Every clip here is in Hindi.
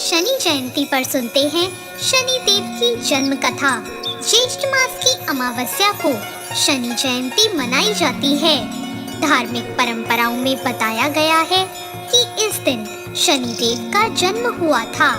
शनि जयंती पर सुनते हैं शनि देव की जन्म कथा। ज्येष्ठ मास की अमावस्या को शनि जयंती मनाई जाती है। धार्मिक परंपराओं में बताया गया है कि इस दिन शनि देव का जन्म हुआ था।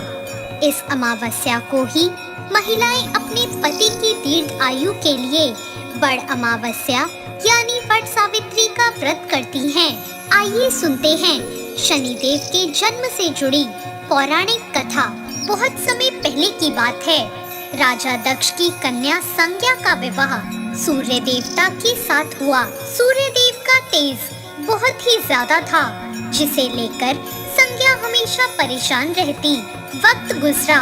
इस अमावस्या को ही महिलाएं अपने पति की दीर्घ आयु के लिए बड़ अमावस्या यानी वट सावित्री का व्रत करती हैं। आइए सुनते हैं शनि देव के जन्म से जुड़ी पौराणिक कथा। बहुत समय पहले की बात है। राजा दक्ष की कन्या संज्ञा का विवाह सूर्य देवता के साथ हुआ। सूर्य देव का तेज बहुत ही ज्यादा था, जिसे लेकर संज्ञा हमेशा परेशान रहती। वक्त गुजरा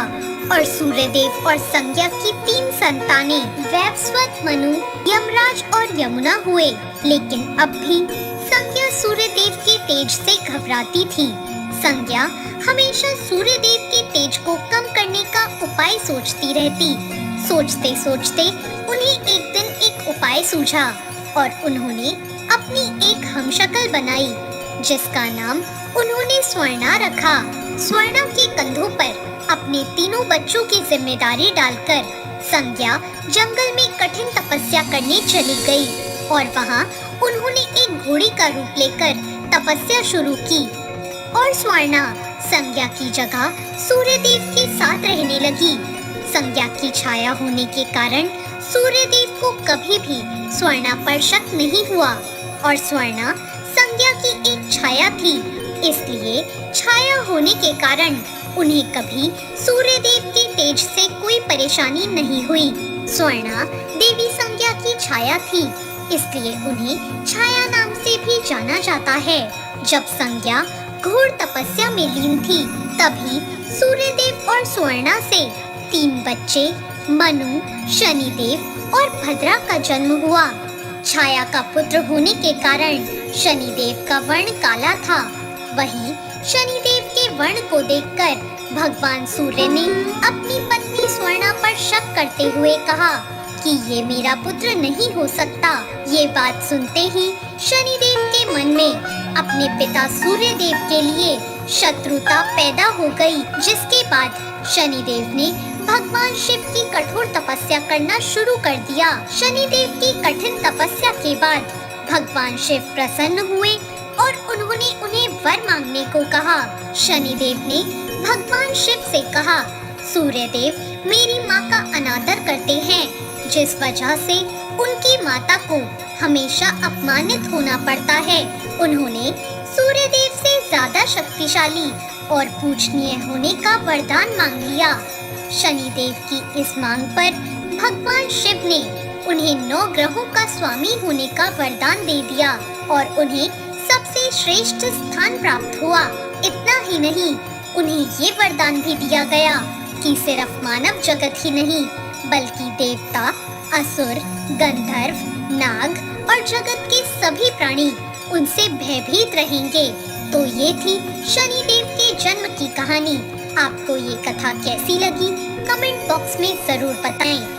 और सूर्य देव और संज्ञा की 3 संतानें वैवस्वत, मनु, यमराज और यमुना हुए। लेकिन अब भी संज्ञा सूर्य देव के तेज से घबराती थी। संज्ञा हमेशा सूर्य देव के तेज को कम करने का उपाय सोचती रहती। सोचते सोचते उन्हें एक दिन एक उपाय सूझा और उन्होंने अपनी एक हमशक्ल बनाई, जिसका नाम उन्होंने स्वर्णा रखा। स्वर्णा के कंधों पर अपने 3 बच्चों की जिम्मेदारी डालकर संज्ञा जंगल में कठिन तपस्या करने चली गई और वहाँ उन्होंने एक घोड़ी का रूप लेकर तपस्या शुरू की। और स्वर्णा संज्ञा की जगह सूर्य देव के साथ रहने लगी। संज्ञा की छाया होने के कारण सूर्य देव को कभी भी स्वर्णा पर शक नहीं हुआ और स्वर्णा संज्ञा की एक छाया थी, इसलिए छाया होने के कारण उन्हें कभी सूर्य देव के तेज से कोई परेशानी नहीं हुई। स्वर्णा देवी संज्ञा की छाया थी, इसलिए उन्हें छाया नाम से भी जाना जाता है। जब संज्ञा घोर तपस्या में लीन थी, तभी सूर्य देव और स्वर्णा से 3 बच्चे मनु, शनिदेव और भद्रा का जन्म हुआ। छाया का पुत्र होने के कारण शनिदेव का वर्ण काला था। वहीं शनिदेव के वर्ण को देखकर भगवान सूर्य ने अपनी पत्नी स्वर्णा पर शक करते हुए कहा कि ये मेरा पुत्र नहीं हो सकता। ये बात सुनते ही शनिदेव के मन में अपने पिता सूर्य देव के लिए शत्रुता पैदा हो गई, जिसके बाद शनिदेव ने भगवान शिव की कठोर तपस्या करना शुरू कर दिया। शनिदेव की कठिन तपस्या के बाद भगवान शिव प्रसन्न हुए और उन्होंने उन्हें वर मांगने को कहा। शनिदेव ने भगवान शिव से कहा, सूर्य देव मेरी माँ का अनादर करते हैं, जिस वजह से उनकी माता को हमेशा अपमानित होना पड़ता है। उन्होंने सूर्य देव से ज्यादा शक्तिशाली और पूजनीय होने का वरदान मांग लिया। शनिदेव की इस मांग पर भगवान शिव ने उन्हें 9 ग्रहों का स्वामी होने का वरदान दे दिया और उन्हें सबसे श्रेष्ठ स्थान प्राप्त हुआ। इतना ही नहीं, उन्हें ये वरदान भी दिया गया कि सिर्फ मानव जगत ही नहीं, बल्कि देवता, असुर, गंधर्व, नाग और जगत के सभी प्राणी उनसे भयभीत रहेंगे। तो ये थी शनिदेव के जन्म की कहानी। आपको ये कथा कैसी लगी? कमेंट बॉक्स में जरूर बताएं।